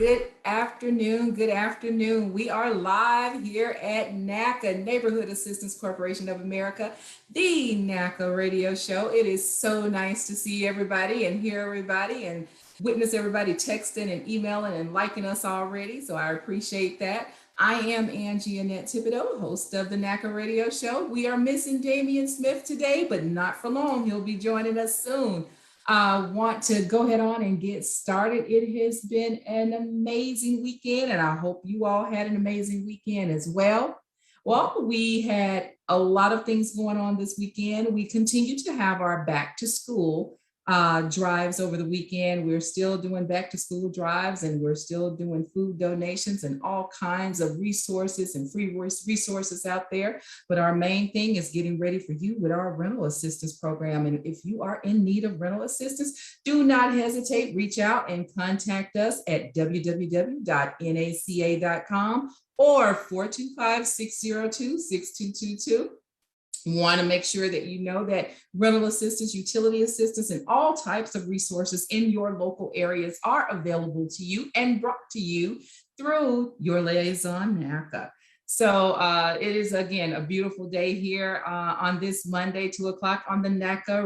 Good afternoon. Good afternoon. We are live here at NACA, Neighborhood Assistance Corporation of America, the NACA radio show. It is so nice to see everybody and hear everybody and witness everybody texting and emailing and liking us already. So I appreciate that. I am Angie Annette Thibodeau, host of the NACA radio show. We are missing Damian Smith today, but not for long. He'll be joining us soon. I want to go ahead on and get started. It has been an amazing weekend, and I hope you all had an amazing weekend as well. Well, we had a lot of things going on this weekend. We continue to have our back to school drives over the weekend. We're still doing back to school drives, and we're still doing food donations and all kinds of resources and free resources out there. But our main thing is getting ready for you with our rental assistance program. And if you are in need of rental assistance, do not hesitate. Reach out and contact us at www.naca.com or 425-602-6222. Want to make sure that you know that rental assistance, utility assistance, and all types of resources in your local areas are available to you and brought to you through your liaison NACA. So it is, again, a beautiful day here on this Monday, 2:00 on the NACA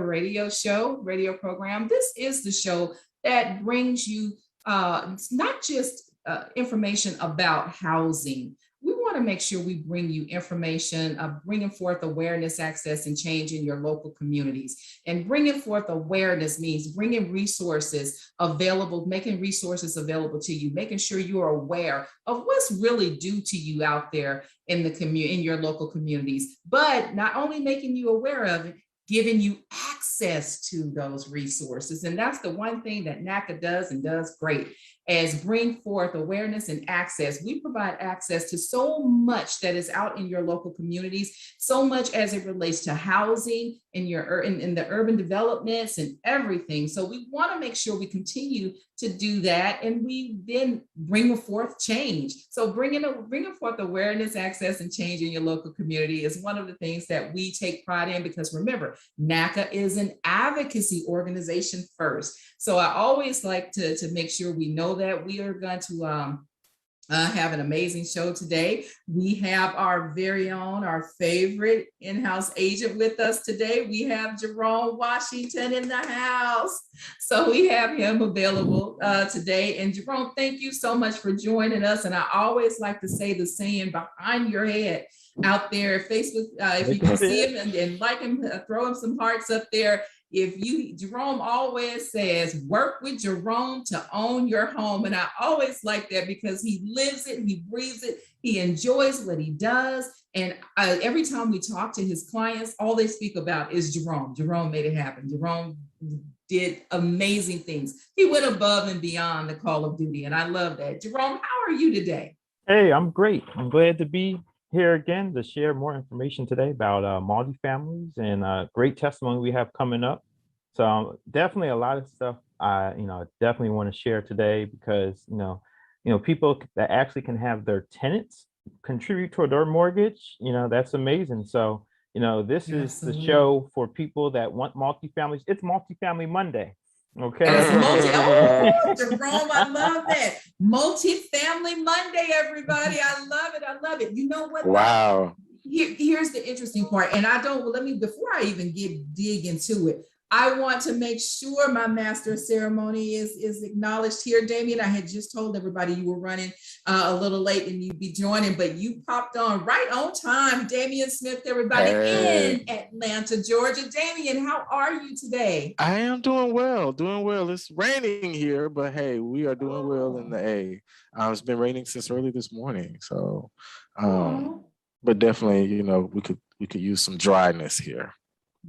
radio program. This is the show that brings you not just information about housing. We want to make sure we bring you information, bringing forth awareness, access, and change in your local communities. And bringing forth awareness means bringing resources available, making resources available to you, making sure you are aware of what's really due to you out there in the in your local communities. But not only making you aware of it, giving you access to those resources. And that's the one thing that NACA does and does great, as bring forth awareness and access. We provide access to so much that is out in your local communities, so much as it relates to housing in the urban developments and everything. So we want to make sure we continue to do that, and we then bring forth change. So bringing forth awareness, access, and change in your local community is one of the things that we take pride in, because remember, NACA is an advocacy organization first. So I always like to make sure we know that. We are going to have an amazing show today. We have our very own, our favorite in-house agent with us today. We have Jerome Washington in the house. So we have him available today. And Jerome, thank you so much for joining us. And I always like to say the saying behind your head out there, Facebook, if you can see him and like him, throw him some hearts up there. Jerome always says, work with Jerome to own your home. And I always like that, because he lives it, he breathes it, he enjoys what he does. And every time we talk to his clients, all they speak about is Jerome. Jerome made it happen. Jerome did amazing things. He went above and beyond the call of duty. And I love that. Jerome, how are you today? Hey, I'm great. I'm glad to be here again to share more information today about multifamilies and great testimony we have coming up. So definitely a lot of stuff I definitely want to share today, because people that actually can have their tenants contribute toward their mortgage, that's amazing. So this is the show for people that want multifamilies. It's Multifamily Monday. Okay. Jerome, I love that. Multifamily Monday, everybody. I love it. I love it. You know what? Wow. Here's the interesting part. And before I even dig into it, I want to make sure my master of ceremony is acknowledged here. Damian, I had just told everybody you were running a little late and you'd be joining, but you popped on right on time. Damian Smith, everybody, in Atlanta, Georgia. Damian, how are you today? I am doing well, It's raining here, but hey, we are doing well in the A. It's been raining since early this morning. So, but definitely, we could use some dryness here.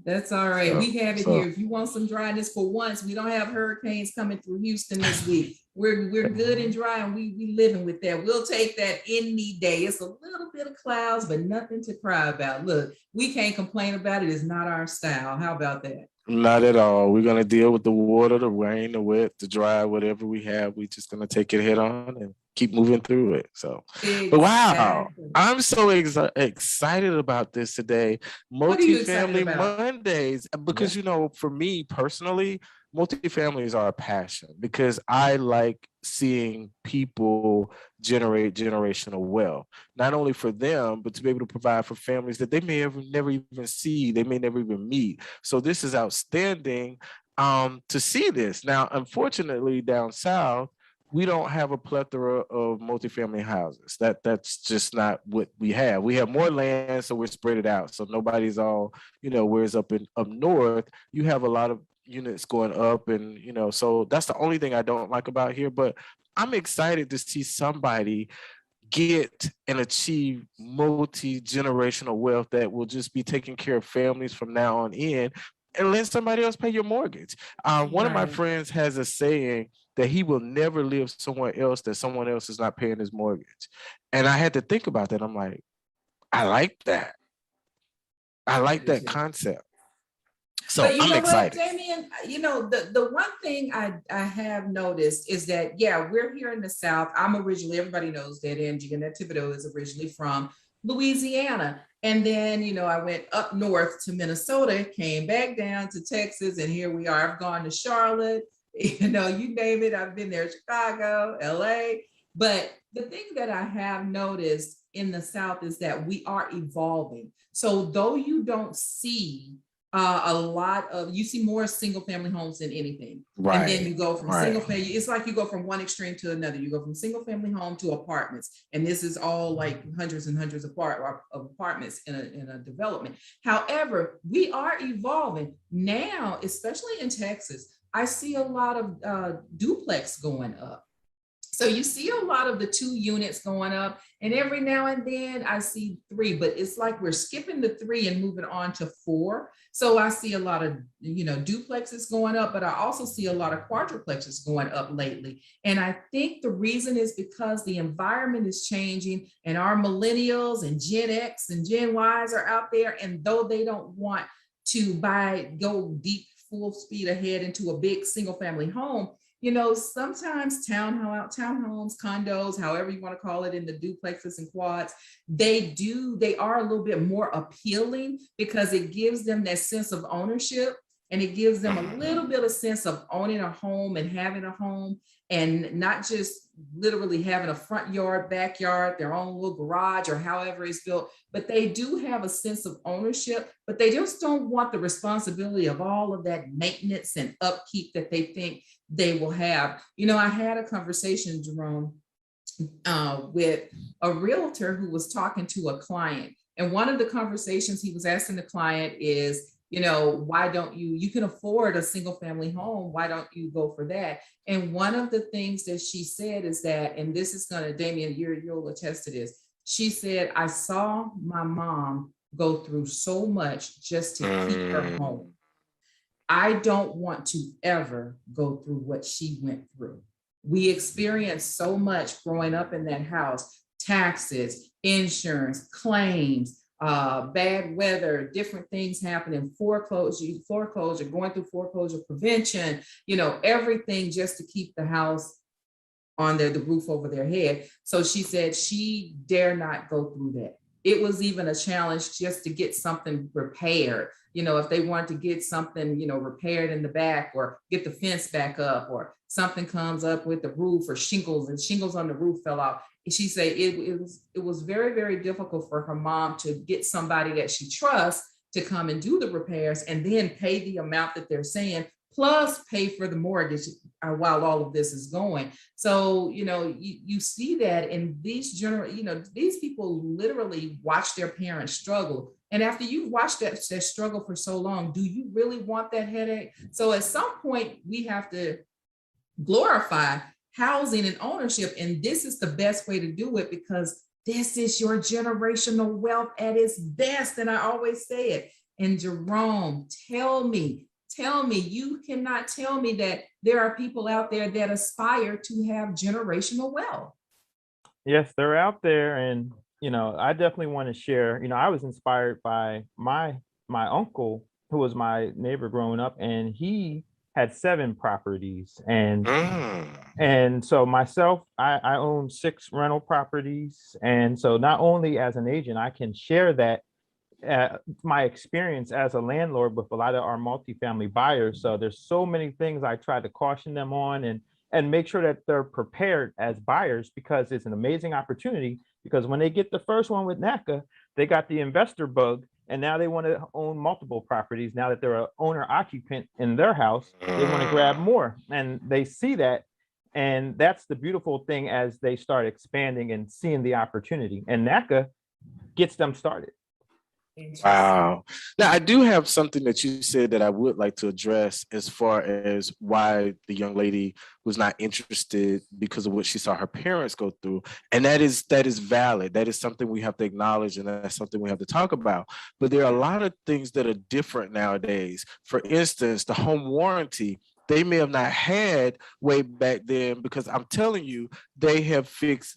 That's all right. So, we have it here. If you want some dryness for once, we don't have hurricanes coming through Houston this week. We're good and dry, and we living with that. We'll take that any day. It's a little bit of clouds, but nothing to cry about. Look, we can't complain about it. It's not our style. How about that? Not at all. We're going to deal with the water, the rain, the wet, the dry, whatever we have. We're just going to take it head on and keep moving through it. So, but wow, Exactly. I'm so excited about this today. What are you excited Multifamily about? Mondays, because Yeah. you know, for me personally, multifamilies are a passion because I like seeing people generate generational wealth, not only for them, but to be able to provide for families that they may have never even see, they may never even meet. So this is outstanding to see this. Now, unfortunately, down south, we don't have a plethora of multifamily houses. That's just not what we have. We have more land, so we're spread it out. So nobody's all, you know, whereas up north, you have a lot of units going up, and you know, so that's the only thing I don't like about here. But I'm excited to see somebody get and achieve multi-generational wealth that will just be taking care of families from now on in, and let somebody else pay your mortgage. One of my Right. friends has a saying that he will never live somewhere else that someone else is not paying his mortgage. And I had to think about that. I'm like, I like that. I I like do that too. concept. So But you I'm know what, excited. Damien, the one thing I have noticed is that, yeah, we're here in the South. I'm originally, everybody knows that Angie and that Thibodeau is originally from Louisiana. And then, I went up north to Minnesota, came back down to Texas, and here we are. I've gone to Charlotte, you name it. I've been there, Chicago, LA. But the thing that I have noticed in the South is that we are evolving. So though you don't see you see more single family homes than anything. And then Right. you go from Right. single family, it's like you go from one extreme to another. You go from single family home to apartments. And this is all like hundreds and hundreds of apartments in a development. However, we are evolving now, especially in Texas. I see a lot of duplex going up. So you see a lot of the 2 units going up, and every now and then I see 3, but it's like we're skipping the 3 and moving on to 4. So I see a lot of, duplexes going up, but I also see a lot of quadruplexes going up lately. And I think the reason is because the environment is changing, and our millennials and Gen X and Gen Ys are out there, and though they don't want to go deep full speed ahead into a big single family home, sometimes townhomes, condos, however you want to call it, in the duplexes and quads, they are a little bit more appealing because it gives them that sense of ownership, and it gives them a little bit of sense of owning a home and having a home, and not just literally having a front yard, backyard, their own little garage, or however it's built, but they do have a sense of ownership, but they just don't want the responsibility of all of that maintenance and upkeep that they think they will have. I had a conversation, Jerome, with a realtor who was talking to a client. And one of the conversations he was asking the client is, why don't you can afford a single family home? Why don't you go for that? And one of the things that she said is that, and this is going to, Damien, you'll attest to this. She said, I saw my mom go through so much just to keep her home. I don't want to ever go through what she went through. We experienced so much growing up in that house: taxes, insurance, claims, bad weather, different things happening, foreclosure, going through foreclosure prevention, everything just to keep the house on the roof over their head. So she said she dare not go through that. It was even a challenge just to get something repaired. If they wanted to get something, repaired in the back, or get the fence back up, or something comes up with the roof, or shingles, and shingles on the roof fell off. She said it was very, very difficult for her mom to get somebody that she trusts to come and do the repairs, and then pay the amount that they're saying, plus pay for the mortgage while all of this is going. So, you see that in these these people literally watch their parents struggle. And after you've watched that struggle for so long, do you really want that headache? So at some point, we have to glorify housing and ownership. And this is the best way to do it, because this is your generational wealth at its best. And I always say it. And Jerome, tell me, you cannot tell me that there are people out there that aspire to have generational wealth. Yes, they're out there. And, I definitely want to share, I was inspired by my uncle, who was my neighbor growing up, and he had 7 properties. Mm. And so myself, I own 6 rental properties. And so not only as an agent, I can share that my experience as a landlord with a lot of our multifamily buyers. So there's so many things I try to caution them on and make sure that they're prepared as buyers, because it's an amazing opportunity. Because when they get the first one with NACA, they got the investor bug, and now they want to own multiple properties. Now that they're an owner occupant in their house, they want to grab more, and they see that. And that's the beautiful thing as they start expanding and seeing the opportunity. And NACA gets them started. Wow. Now, I do have something that you said that I would like to address as far as why the young lady was not interested because of what she saw her parents go through. And that is valid. That is something we have to acknowledge, and that's something we have to talk about. But there are a lot of things that are different nowadays. For instance, the home warranty, they may have not had way back then, because I'm telling you, they have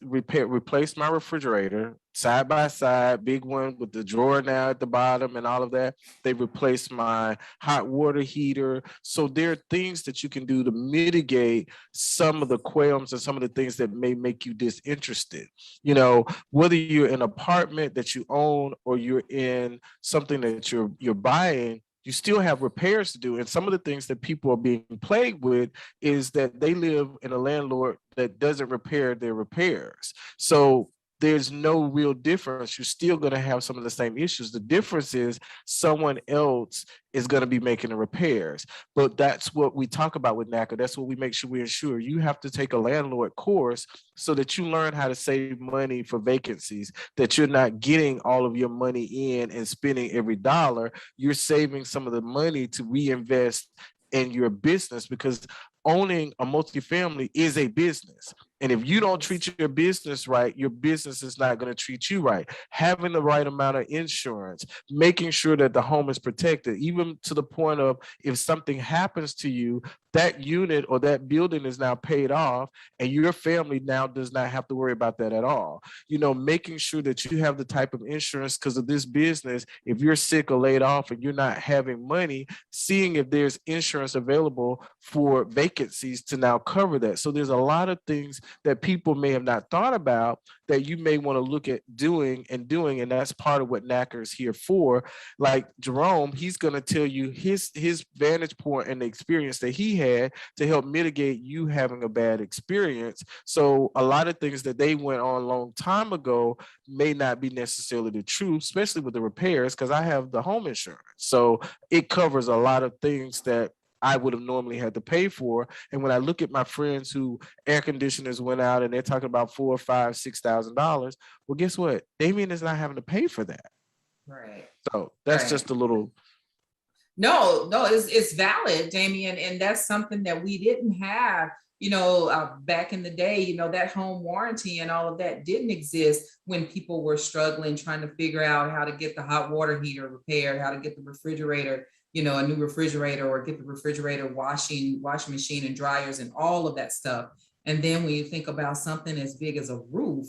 replaced my refrigerator side by side, big one with the drawer now at the bottom and all of that. They replaced my hot water heater. So there are things that you can do to mitigate some of the qualms and some of the things that may make you disinterested. You know, whether you're in an apartment that you own or you're in something that you're buying, you still have repairs to do. And some of the things that people are being plagued with is that they live in a landlord that doesn't repair their repairs. So there's no real difference. You're still going to have some of the same issues. The difference is someone else is going to be making the repairs. But that's what we talk about with NACA. That's what we make sure we ensure. You have to take a landlord course so that you learn how to save money for vacancies, that you're not getting all of your money in and spending every dollar. You're saving some of the money to reinvest in your business, because owning a multifamily is a business. And if you don't treat your business right, your business is not going to treat you right. Having the right amount of insurance, making sure that the home is protected, even to the point of if something happens to you, that unit or that building is now paid off, and your family now does not have to worry about that at all. You know, making sure that you have the type of insurance, because of this business, if you're sick or laid off and you're not having money, seeing if there's insurance available for vacancies to now cover that. So there's a lot of things that people may have not thought about that you may want to look at doing, and that's part of what NACA is here for. Like Jerome, he's going to tell you his vantage point and the experience that he had to help mitigate you having a bad experience. So a lot of things that they went on a long time ago may not be necessarily the truth, especially with the repairs, because I have the home insurance. So it covers a lot of things that I would have normally had to pay for. And when I look at my friends who air conditioners went out and they're talking about $4,000, $5,000, $6,000, well, guess what? Damien is not having to pay for that. Right. So that's Right. just a little. No, it's valid, Damien, and that's something that we didn't have. Back in the day, that home warranty and all of that didn't exist when people were struggling, trying to figure out how to get the hot water heater repaired, how to get the refrigerator, a new refrigerator, or get the refrigerator washing machine and dryers and all of that stuff. And then when you think about something as big as a roof,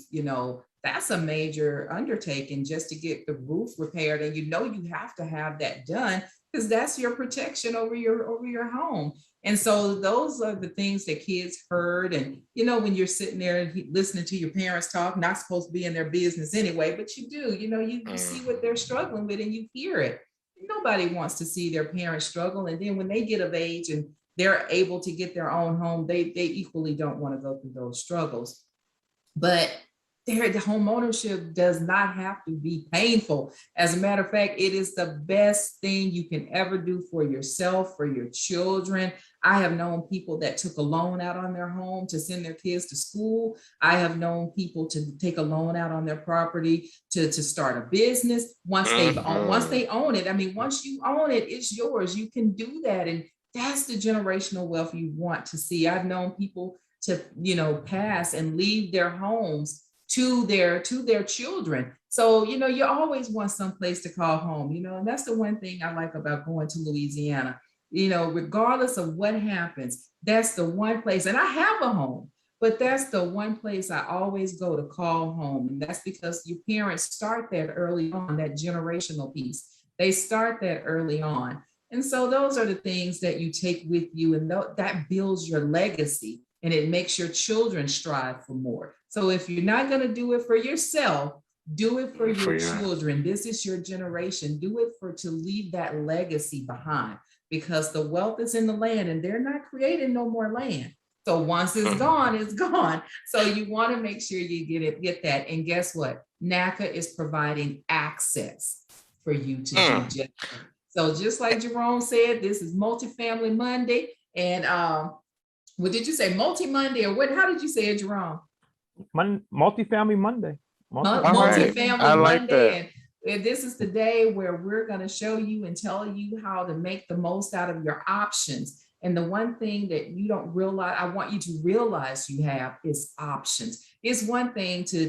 that's a major undertaking just to get the roof repaired. And you have to have that done, because that's your protection over your home. And so those are the things that kids heard. And, when you're sitting there listening to your parents talk, not supposed to be in their business anyway, but you do, you see what they're struggling with and you hear it. Nobody wants to see their parents struggle. And then when they get of age and they're able to get their own home, they equally don't want to go through those struggles. But the home ownership does not have to be painful. As a matter of fact, it is the best thing you can ever do for yourself, for your children. I have known people that took a loan out on their home to send their kids to school. I have known people to take a loan out on their property to start a business. Once they own it, I mean, once you own it, it's yours. You can do that. And that's the generational wealth you want to see. I've known people to, pass and leave their homes to their children. So, you always want some place to call home, and that's the one thing I like about going to Louisiana. Regardless of what happens, that's the one place, and I have a home, but that's the one place I always go to call home. And that's because your parents start that early on, that generational piece. They start that early on. And so those are the things that you take with you, and that builds your legacy, and it makes your children strive for more. So if you're not going to do it for yourself, do it for your children. This is your generation. Do it to leave that legacy behind, because the wealth is in the land and they're not creating no more land. So once it's gone, it's gone. So you want to make sure you get that. And guess what? NACA is providing access for you to do just that. So just like Jerome said, this is Multifamily Monday. And what did you say? Multi-Monday, or what? How did you say it, Jerome? Multifamily Monday. Multifamily I like Monday. And this is the day where we're going to show you and tell you how to make the most out of your options. And the one thing that you don't realize, I want you to realize you have, is options. It's one thing to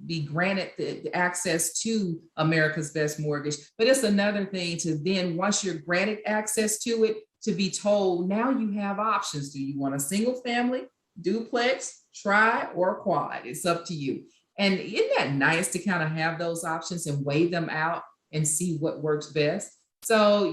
be granted the access to America's Best Mortgage, but it's another thing to then, once you're granted access to it, to be told, now you have options. Do you want a single family, duplex, tri, or quad? It's up to you. And isn't that nice to kind of have those options and weigh them out and see what works best? So,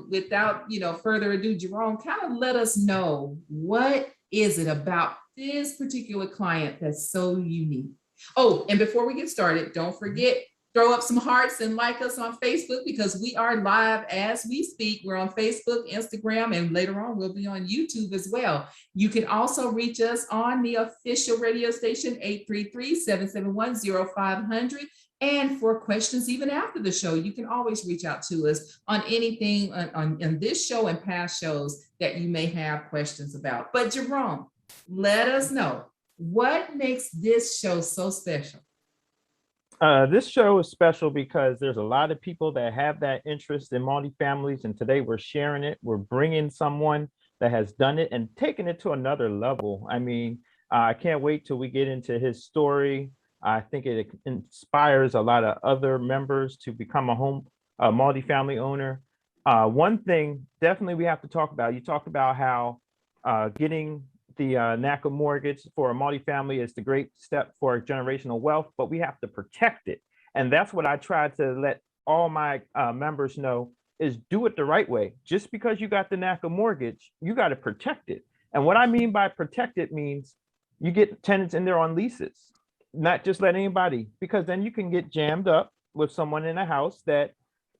without, further ado, Jerome, kind of let us know, what is it about this particular client that's so unique? Oh, and before we get started, don't forget, throw up some hearts and like us on Facebook, because we are live as we speak. We're on Facebook, Instagram, and later on we'll be on YouTube as well. You can also reach us on the official radio station, 833-771-0500. And for questions, even after the show, you can always reach out to us on anything on this show and past shows that you may have questions about. But Jerome, let us know, what makes this show so special? This show is special because there's a lot of people that have that interest in multifamilies, and today we're sharing it. We're bringing someone that has done it and taken it to another level. I mean, I can't wait till we get into his story. I think it inspires a lot of other members to become a multifamily owner. One thing definitely we have to talk about, you talked about how getting the NACA mortgage for a multifamily is the great step for generational wealth, but we have to protect it. And that's what I try to let all my members know, is do it the right way. Just because you got the NACA mortgage, you got to protect it. And what I mean by protect it means you get tenants in there on leases, not just let anybody, because then you can get jammed up with someone in a house that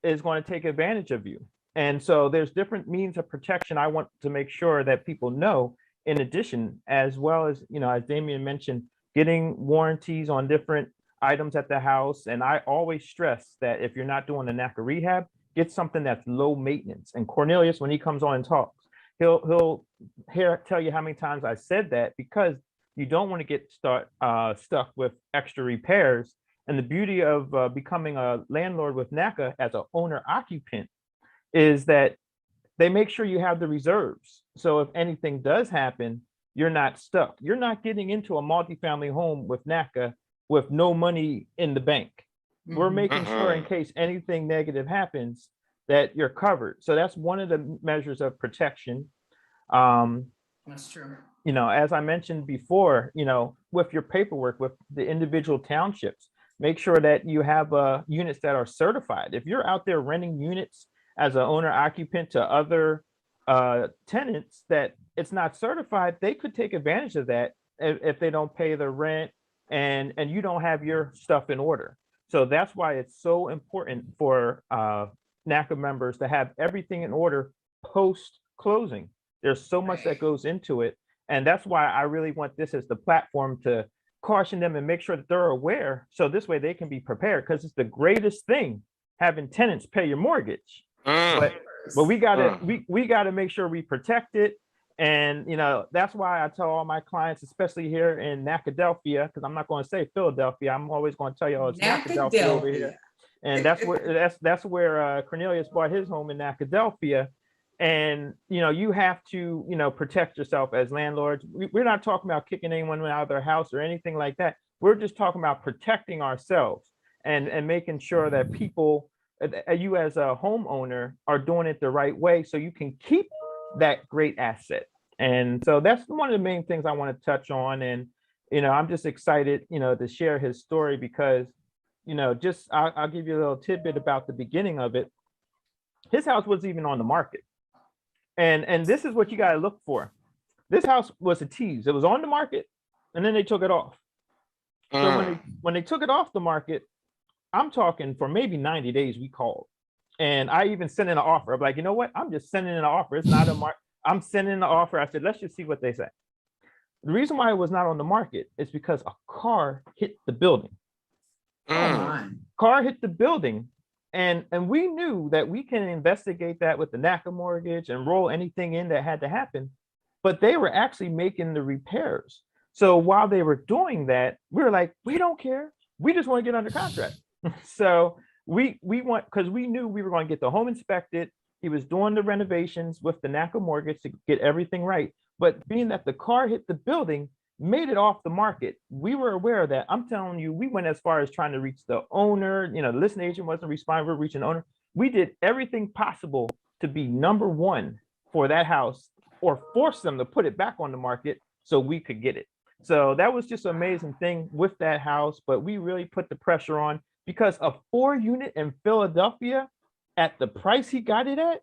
is going to take advantage of you. And so there's different means of protection I want to make sure that people know. In addition, as well as, as Damian mentioned, getting warranties on different items at the house. And I always stress that if you're not doing the NACA rehab, get something that's low maintenance. And Cornelius, when he comes on and talks, he'll tell you how many times I said that, because you don't want to get stuck with extra repairs. And the beauty of becoming a landlord with NACA as an owner occupant is that they make sure you have the reserves. So if anything does happen, you're not stuck. You're not getting into a multifamily home with NACA with no money in the bank. We're making sure in case anything negative happens that you're covered. So that's one of the measures of protection. That's true. As I mentioned before, with your paperwork, with the individual townships, make sure that you have units that are certified. If you're out there renting units as an owner occupant to other tenants that it's not certified, they could take advantage of that if they don't pay the rent and you don't have your stuff in order. So that's why it's so important for NACA members to have everything in order post closing. There's so much that goes into it. And that's why I really want this as the platform to caution them and make sure that they're aware. So this way they can be prepared, because it's the greatest thing having tenants pay your mortgage. But we gotta make sure we protect it. And that's why I tell all my clients, especially here in Nacadelphia, because I'm not going to say Philadelphia, I'm always going to tell you, oh, it's Nacadelphia over here. And that's where Cornelius bought his home, in Nacadelphia. And you have to protect yourself as landlords. We're not talking about kicking anyone out of their house or anything like that. We're just talking about protecting ourselves and making sure that people, you as a homeowner, are doing it the right way so you can keep that great asset. And so that's one of the main things I want to touch on. And I'm just excited to share his story, because I'll give you a little tidbit about the beginning of it. His house wasn't even on the market. And this is what you got to look for. This house was a tease. It was on the market, and then they took it off. So when they took it off the market, I'm talking for maybe 90 days, we called. And I even sent in an offer. I'm like, you know what? I'm just sending in an offer. It's not a mark. I'm sending in an offer. I said, let's just see what they say. The reason why it was not on the market is because a car hit the building. Car hit the building. And we knew that we can investigate that with the NACA mortgage and roll anything in that had to happen. But they were actually making the repairs. So while they were doing that, we were like, we don't care. We just want to get under contract. So we want, because we knew we were going to get the home inspected. He was doing the renovations with the NACA mortgage to get everything right. But being that the car hit the building, made it off the market, we were aware of that. I'm telling you, we went as far as trying to reach the owner. You know, the listing agent wasn't responding. We were reaching the owner. We did everything possible to be number one for that house, or force them to put it back on the market so we could get it. So that was just an amazing thing with that house. But we really put the pressure on, because a 4-unit in Philadelphia at the price he got it at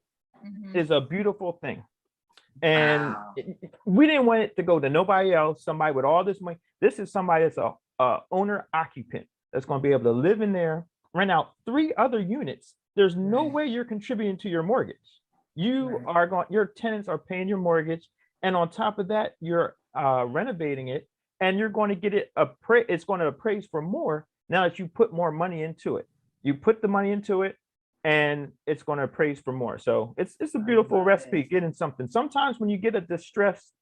is a beautiful thing. And we didn't want it to go to nobody else, somebody with all this money. This is somebody that's a owner occupant that's going to be able to live in there, rent out 3 other units. There's no way you're contributing to your mortgage. You are going, your tenants are paying your mortgage. And on top of that, you're renovating it, and you're going to get it it's going to appraise for more now that you put more money into it. You put the money into it, and it's going to appraise for more. So it's a beautiful recipe, getting something. Sometimes when you get a distressed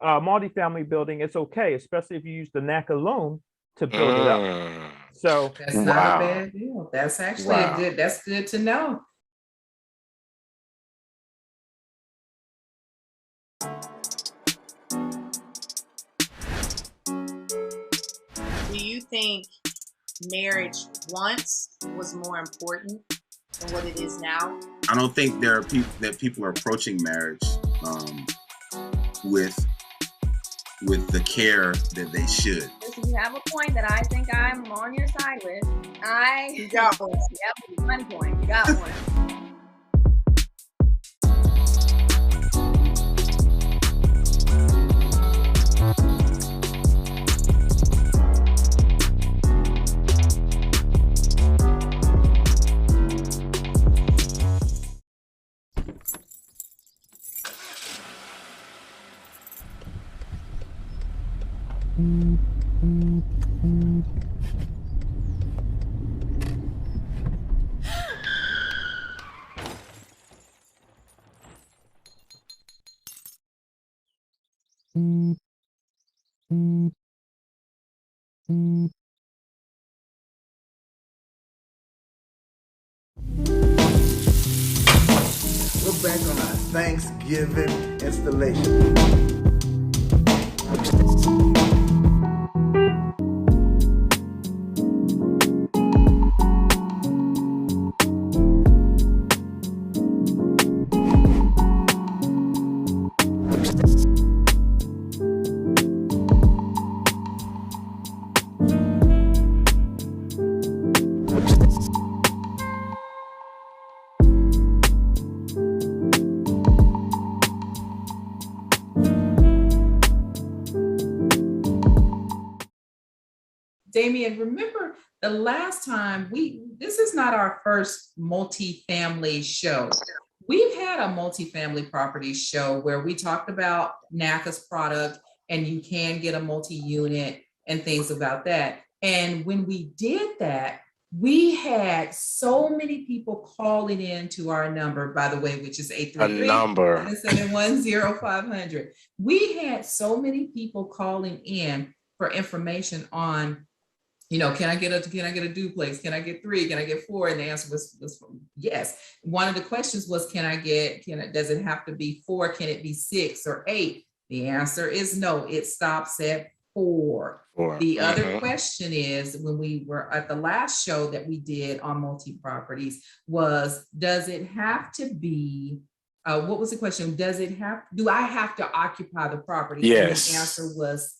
multifamily building, it's okay, especially if you use the NACA loan to build it up. So that's not a bad deal. That's actually a good, that's good to know. Do you think marriage once was more important than what it is now? I don't think there are people are approaching marriage with the care that they should. If you have a point that I think I'm on your side with, You got one. Yep, one point. You got one. We're back on our Thanksgiving installation. Damian, remember the last time this is not our first multifamily show. We've had a multifamily property show where we talked about NACA's product, and you can get a multi-unit and things about that. And when we did that, we had so many people calling in to our number, by the way, which is 833-771-0500. We had so many people calling in for information on, you know, can I get a duplex? Can I get 3? Can I get 4? And the answer was yes. One of the questions was, does it have to be 4? Can it be 6 or 8? The answer is no, it stops at 4. The other question is, when we were at the last show that we did on multi-properties, was, does it have to be, what was the question? Do I have to occupy the property? Yes. And the answer was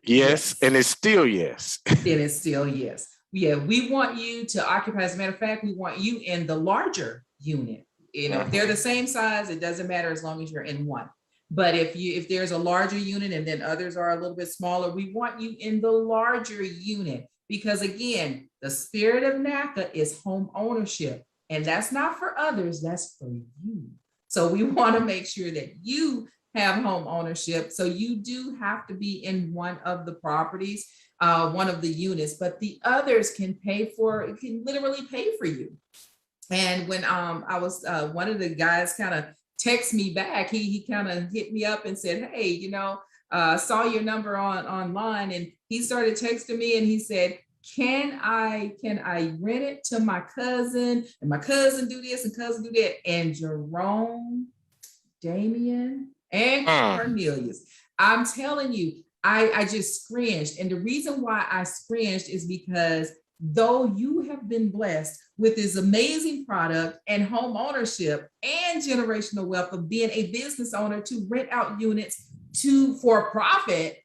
yes. And it's still yes. Then it's still yes. Yeah, we want you to occupy. As a matter of fact, we want you in the larger unit. if they're the same size, it doesn't matter as long as you're in one. But if there's a larger unit and then others are a little bit smaller, we want you in the larger unit, because again, the spirit of NACA is home ownership, and that's not for others, that's for you. So we want to make sure that you have home ownership. So you do have to be in one of the properties, one of the units, but the others can literally pay for you. And when I was, one of the guys kind of text me back, he kind of hit me up and said, hey, saw your number online, and he started texting me and he said, can I rent it to my cousin, and my cousin do this and cousin do that? And Jerome, Damien, and Cornelius, I'm telling you, I just cringed. And the reason why I cringed is because though you have been blessed with this amazing product and home ownership and generational wealth of being a business owner to rent out units for profit,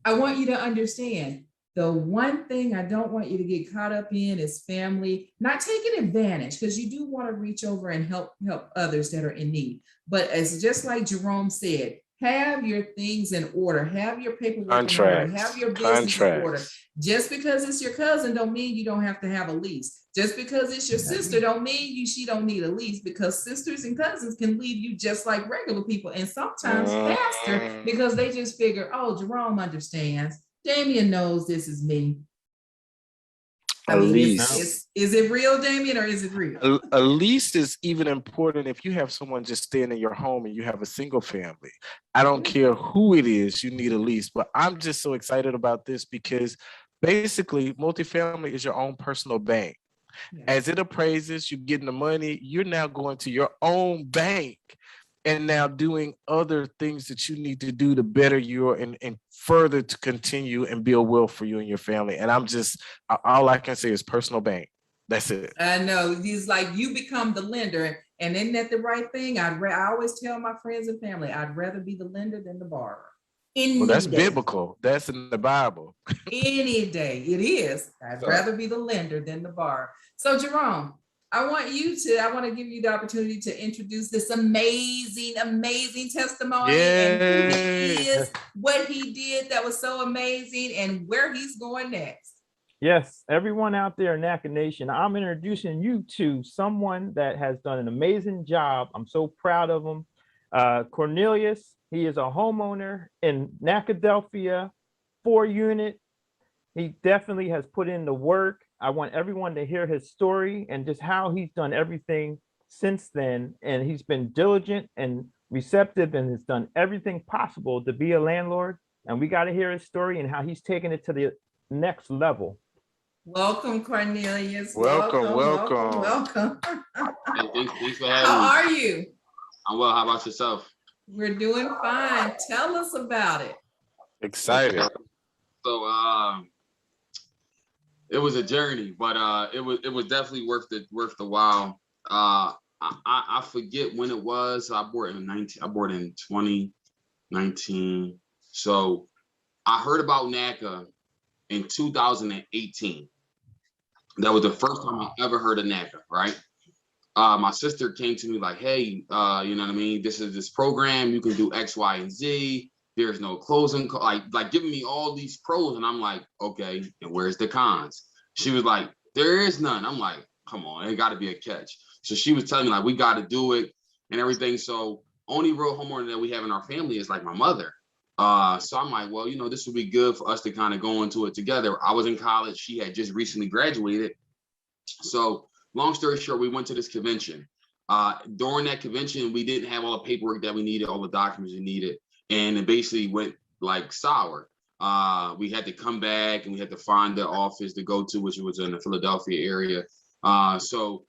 I want you to understand, the one thing I don't want you to get caught up in is family, not taking advantage, because you do want to reach over and help others that are in need. But it's just like Jerome said, have your things in order, have your paperwork in order, have your business in order. Just because it's your cousin don't mean you don't have to have a lease. Just because it's your sister don't mean she don't need a lease, because sisters and cousins can leave you just like regular people, and sometimes faster, because they just figure, oh, Jerome understands. Damien knows this is me. A lease. Is it real, Damien, or is it real? A lease is even important if you have someone just staying in your home and you have a single family. I don't care who it is, you need a lease. But I'm just so excited about this because basically multifamily is your own personal bank. Yeah. As it appraises, you're getting the money, you're now going to your own bank and now doing other things that you need to do to better you and further to continue and build wealth for you and your family. And I'm just, all I can say is personal bank. That's it. I know. It's like you become the lender. And isn't that the right thing? I always tell my friends and family, I'd rather be the lender than the borrower. Well, that's biblical. That's in the Bible. Any day. It is. I'd rather be the lender than the borrower. So Jerome, I want to give you the opportunity to introduce this amazing testimony. Yay. And who he is, what he did that was so amazing, and where he's going next. Yes, everyone out there in NACA Nation, I'm introducing you to someone that has done an amazing job. I'm so proud of him. Cornelius, he is a homeowner in Nacadelphia, 4-unit. He definitely has put in the work. I want everyone to hear his story and just how he's done everything since then. And he's been diligent and receptive and has done everything possible to be a landlord. And we got to hear his story and how he's taken it to the next level. Welcome, Cornelius. Welcome. Hey, thanks for having me. How are you? I'm well. How about yourself? We're doing fine. Tell us about it. Excited. So it was a journey, but it was definitely worth the while. I forget when it was. I bought in 2019. So I heard about NACA in 2018. That was the first time I ever heard of NACA, right? My sister came to me like, hey, you know what I mean? This is this program, you can do X, Y, and Z. There's no closing, like giving me all these pros. And I'm like, okay, and where's the cons? She was like, there is none. I'm like, come on, it gotta be a catch. So she was telling me like, we gotta do it and everything. So only real homeowner that we have in our family is like my mother. So I'm like, well, this would be good for us to kind of go into it together. I was in college. She had just recently graduated. So long story short, we went to this convention. During that convention, we didn't have all the paperwork that we needed, all the documents we needed. And it basically went like sour. We had to come back and we had to find the office to go to, which was in the Philadelphia area. So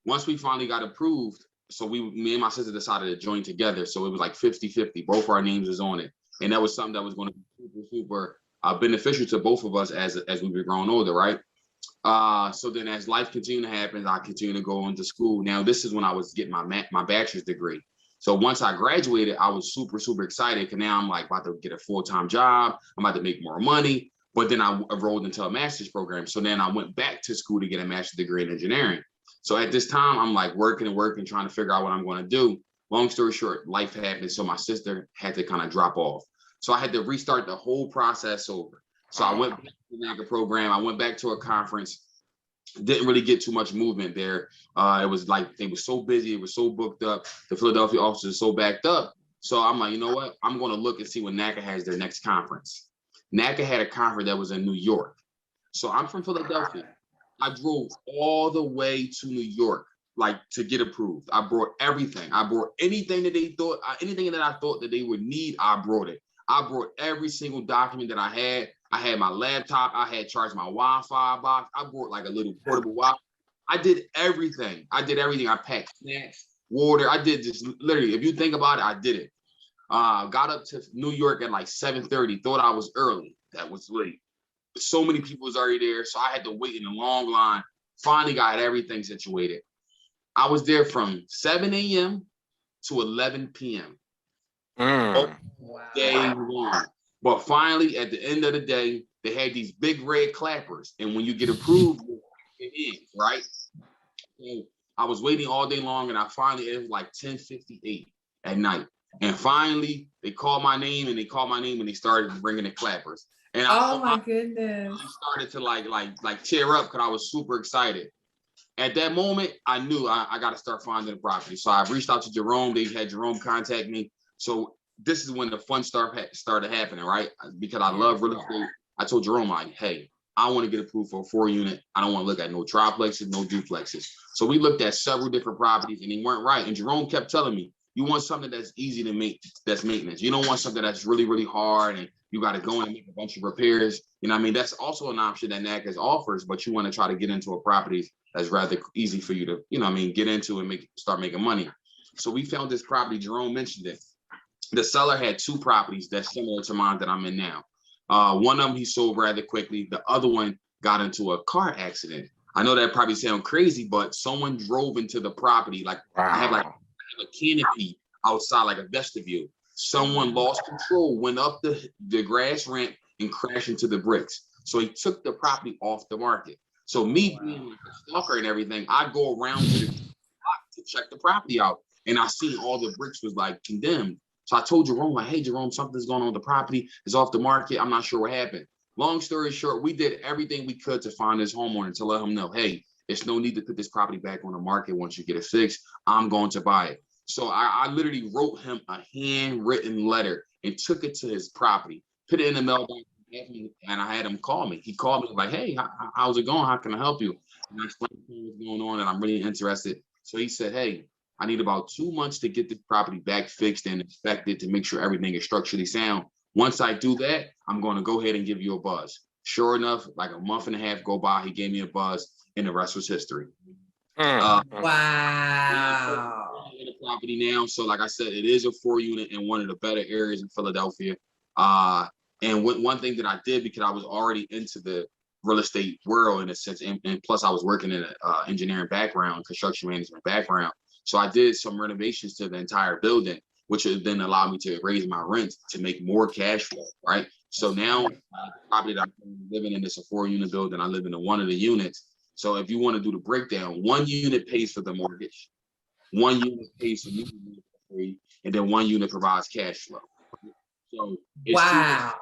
once we finally got approved, so me and my sister decided to join together. So it was like 50-50, both our names was on it. And that was something that was going to be super beneficial to both of us as we were growing older, right? So then as life continued to happen, I continued to go into school. Now, this is when I was getting my bachelor's degree. So once I graduated, I was super excited because now I'm like about to get a full-time job. I'm about to make more money. But then I enrolled into a master's program. So then I went back to school to get a master's degree in engineering. So at this time, I'm like working and working, trying to figure out what I'm going to do. Long story short, life happened. So my sister had to kind of drop off. So I had to restart the whole process over. So I went back to the NACA program. I went back to a conference. Didn't really get too much movement there. It was like they were so busy. It was so booked up. The Philadelphia office is so backed up. So I'm like, you know what? I'm going to look and see when NACA has their next conference. NACA had a conference that was in New York. So I'm from Philadelphia. I drove all the way to New York, like to get approved. I brought everything. I brought anything that they thought, anything that I thought that they would need, I brought it. I brought every single document that I had. I had my laptop. I had charged my Wi-Fi box. I brought like a little portable Wi-Fi. I did everything. I packed snacks, water. I did just literally, if you think about it, I did it. Got up to New York at like 7:30, thought I was early. That was late. So many people was already there. So I had to wait in a long line. Finally got everything situated. I was there from 7 a.m. to 11 p.m. Day long. But finally, at the end of the day, they had these big red clappers. And when you get approved, it is, right? So I was waiting all day long, and it was like 10:58 at night. And finally, they called my name, and they started bringing the clappers. And my goodness. I started to like tear up because I was super excited. At that moment, I knew I got to start finding the property. So I reached out to Jerome. They had Jerome contact me. So this is when the fun started happening, right? Because I love real estate. I told Jerome, like, hey, I want to get approved for a 4-unit. I don't want to look at no triplexes, no duplexes. So we looked at several different properties, and they weren't right. And Jerome kept telling me, you want something that's easy to make, that's maintenance. You don't want something that's really, really hard and you got to go in and make a bunch of repairs. You know what I mean? That's also an option that NACA offers, but you want to try to get into a property that's rather easy for you to, you know what I mean, get into and start making money. So we found this property. Jerome mentioned it. The seller had 2 properties that's similar to mine that I'm in now. One of them he sold rather quickly. The other one got into a car accident. I know that probably sounds crazy, but someone drove into the property. Like I have like a canopy outside, like a vestibule. Someone lost control, went up the grass ramp and crashed into the bricks. So he took the property off the market. So me being like a stalker and everything, I go around to the block to check the property out. And I seen all the bricks was like condemned. So I told Jerome, like, hey, Jerome, something's going on with the property. It's off the market. I'm not sure what happened. Long story short, we did everything we could to find this homeowner to let him know, hey, there's no need to put this property back on the market once you get it fixed. I'm going to buy it. So I literally wrote him a handwritten letter and took it to his property, put it in the mailbox, and I had him call me. He called me like, hey, how's it going? How can I help you? And I explained what's going on, and I'm really interested. So he said, hey, I need about 2 months to get the property back fixed and inspected to make sure everything is structurally sound. Once I do that, I'm going to go ahead and give you a buzz. Sure enough, like a month and a half go by, he gave me a buzz, and the rest was history. Wow. In the property now. So like I said, it is a 4-unit in one of the better areas in Philadelphia. And one thing that I did, because I was already into the real estate world in a sense, and plus I was working in an engineering background, construction management background. So I did some renovations to the entire building, which then allowed me to raise my rent to make more cash flow, right? So now the property that I'm living in is a 4-unit building. I live in one of the units. So if you want to do the breakdown, 1 unit pays for the mortgage, 1 unit pays for me, and then 1 unit provides cash flow. So it's wow.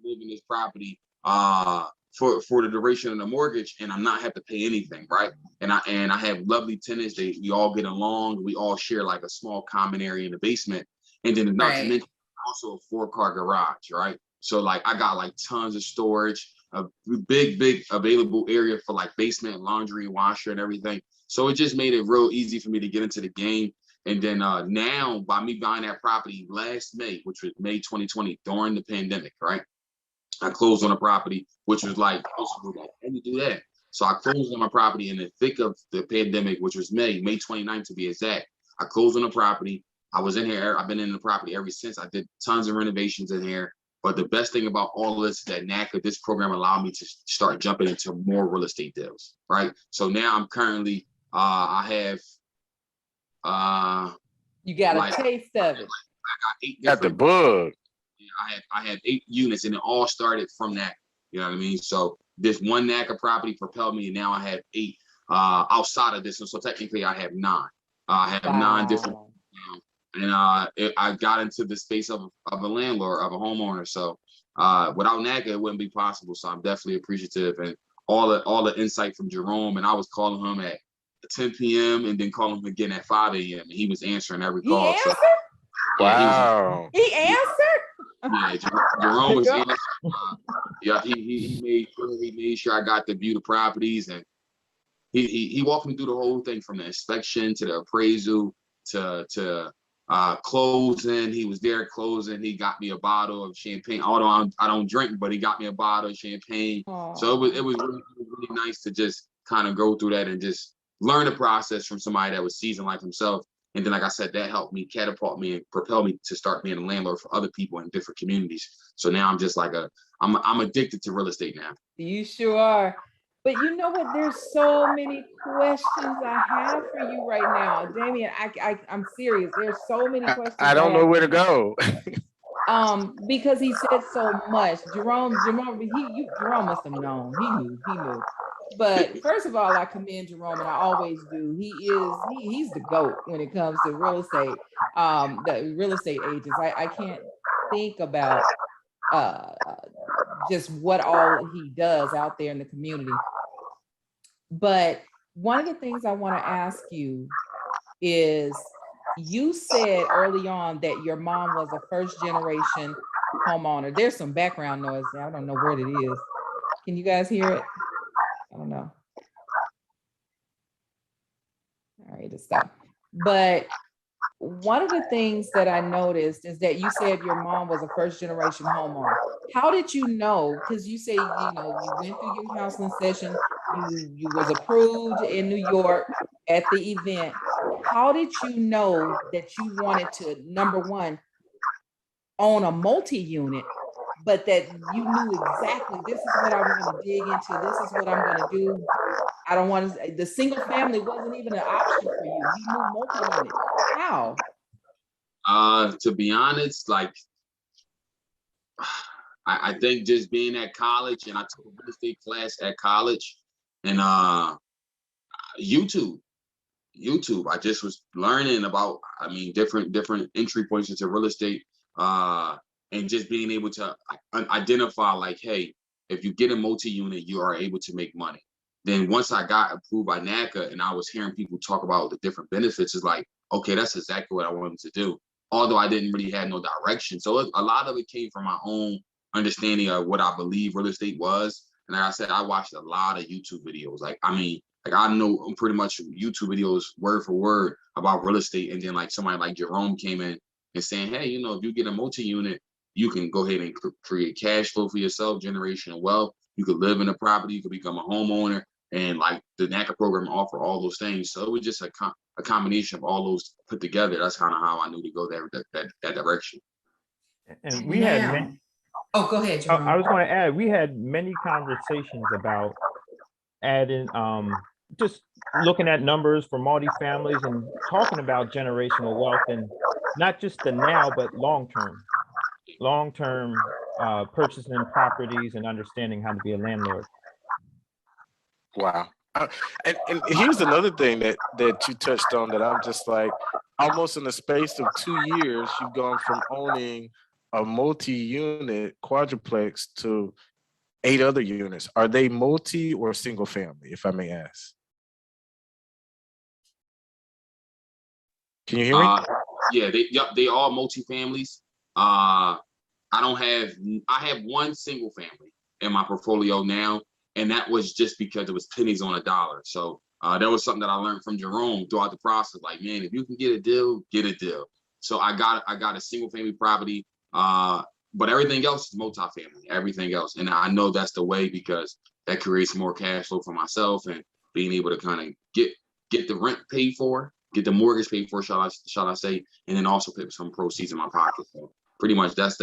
Live in this property for the duration of the mortgage, and I'm not have to pay anything, right? And I have lovely tenants. We all get along. We all share like a small common area in the basement, and then not to mention also a 4-car garage, right? So like I got like tons of storage, a big available area for like basement, laundry, washer, and everything. So it just made it real easy for me to get into the game. And then now by me buying that property last May, which was May 2020, during the pandemic, right? I closed on a property, which was like, how do you do that? So I closed on my property in the thick of the pandemic, which was May 29th to be exact. I closed on a property. I was in here. I've been in the property ever since. I did tons of renovations in here. But the best thing about all of this is that NACA, this program allowed me to start jumping into more real estate deals, right? So now I'm currently, I have, you got a taste of it. I got 8 got the bug. I had 8 units, and it all started from that. You know what I mean? So this one NACA property propelled me, and now I have 8 outside of this. And so technically I have 9. I have 9 different, and I got into the space of a landlord, of a homeowner. So without NACA, it wouldn't be possible. So I'm definitely appreciative, and all the insight from Jerome. And I was calling him at 10 p.m. and then calling him again at 5 a.m. and he was answering every He call. answered? So, Wow. He answered? yeah, Jerome was answering. Yeah, he made sure I got to view the properties, and he walked me through the whole thing from the inspection to the appraisal to closing. He was there closing. He got me a bottle of champagne. Although I don't drink, but he got me a bottle of champagne. Aw. So it was really nice to just kind of go through that and just learn the process from somebody that was seasoned like himself. And then, like I said, that helped me catapult me and propel me to start being a landlord for other people in different communities. So now I'm just like I'm addicted to real estate now. You sure are. But you know what? There's so many questions I have for you right now, Damien. I'm serious. There's so many questions. I don't know where to go. Because he said so much. Jerome must have known. He knew. But first of all, I commend Jerome, and I always do. He's the GOAT when it comes to real estate. The real estate agents. I can't think about just what all he does out there in the community. But one of the things I want to ask you is, you said early on that your mom was a first generation homeowner. There's some background noise there. I don't know what it is. Can you guys hear it? I don't know. All right, it's stop. But one of the things that I noticed is that you said your mom was a first generation homeowner. How did you know? Because you say, you went through your counseling session, you was approved in New York at the event. How did you know that you wanted to, number one, own a multi-unit, but that you knew exactly, this is what I want to dig into, this is what I'm going to do. I don't want to, the single family wasn't even an option for you. You knew multi-unit. How? To be honest, like, I think just being at college, and I took a real estate class at college, and YouTube. I just was learning about, different entry points into real estate, and just being able to identify, like, hey, if you get a multi-unit, you are able to make money. Then once I got approved by NACA and I was hearing people talk about the different benefits, it's like, okay, that's exactly what I wanted to do. Although I didn't really have no direction. So a lot of it came from my own understanding of what I believe real estate was. And like I said, I watched a lot of YouTube videos. I know pretty much YouTube videos word for word about real estate. And then like somebody like Jerome came in and saying, hey, if you get a multi-unit, you can go ahead and create cash flow for yourself, generational wealth. You could live in a property, you could become a homeowner. And like the NACA program offer all those things. So it was just a combination of all those put together. That's kind of how I knew to go that direction. And we had many, go ahead, Jerome. I was going to add, we had many conversations about adding, just looking at numbers for multifamilies and talking about generational wealth, and not just the now, but long-term purchasing properties and understanding how to be a landlord. Wow. And here's another thing that you touched on that I'm just like, almost in the space of 2 years, you've gone from owning a multi-unit quadruplex to 8 other units. Are they multi or single family, if I may ask? Can you hear me? Yeah, they are multi-families. I have one single family in my portfolio now. And that was just because it was pennies on a dollar. So that was something that I learned from Jerome throughout the process. Like, man, if you can get a deal, get a deal. So I got a single family property, but everything else is multifamily, everything else. And I know that's the way, because that creates more cash flow for myself, and being able to kind of get the rent paid for, get the mortgage paid for, shall I say, and then also put some proceeds in my pocket. So pretty much that's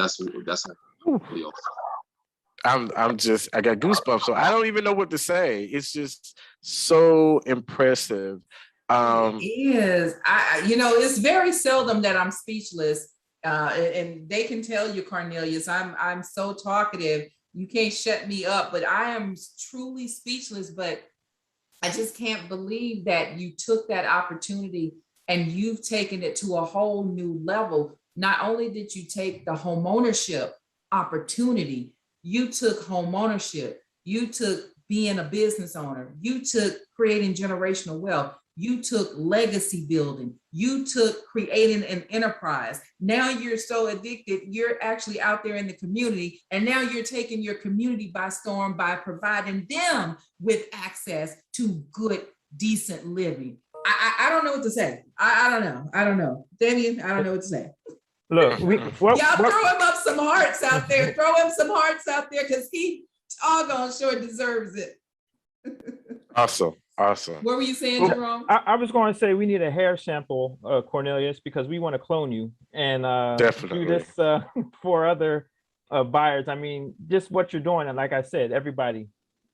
I'm just, I got goosebumps, so I don't even know what to say. It's just so impressive. It is. It's very seldom that I'm speechless, and they can tell you, Cornelius, I'm so talkative. You can't shut me up, but I am truly speechless. But I just can't believe that you took that opportunity and you've taken it to a whole new level. Not only did you take the homeownership opportunity, you took homeownership, you took being a business owner, you took creating generational wealth, you took legacy building, you took creating an enterprise. Now you're so addicted, you're actually out there in the community, and now you're taking your community by storm by providing them with access to good, decent living. I don't know what to say. I don't know. Damien, I don't know what to say. Look, Y'all throw him up some hearts out there. Throw him some hearts out there because he doggone sure deserves it. Awesome. What were you saying, Jerome? I was going to say we need a hair sample, Cornelius, because we want to clone you and Definitely. do this for other buyers. I mean, just what you're doing, and like I said, everybody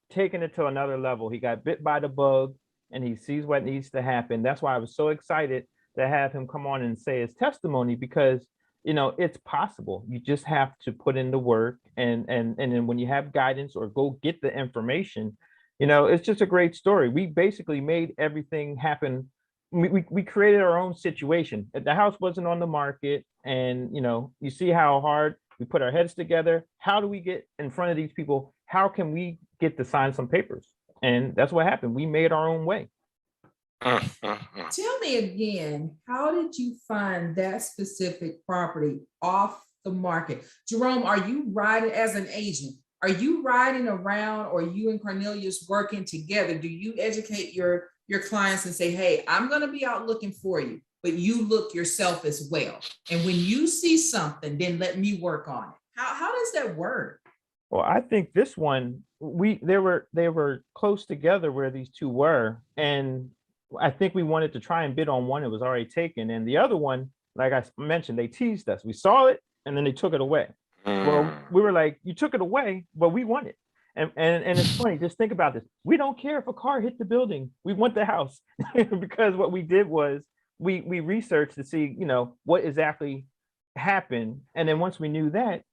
taking it to another level. He got bit by the bug, and he sees what needs to happen. That's why I was so excited to have him come on and say his testimony, because it's possible. You just have to put in the work, and then when you have guidance or go get the information. It's just a great story. We basically made everything happen. We created our own situation. The house wasn't on the market, and you see how hard we put our heads together. How do we get in front of these people? How can we get to sign some papers? And that's what happened. We made our own way. Tell me again, how did you find that specific property off the market? Jerome, are you riding as an agent? Are you riding around, or you and Cornelius working together? Do you educate your clients and say, hey, I'm going to be out looking for you, but you look yourself as well. And when you see something, then let me work on it. How does that work? Well, I think this one, they were close together where these two were. And I think we wanted to try and bid on one that was already taken. And the other one, like I mentioned, they teased us. We saw it and then they took it away. Well, we were like, you took it away, but we want it. And it's funny, just think about this. We don't care if a car hit the building. We want the house. Because what we did was we researched to see, what exactly happened. And then once we knew that,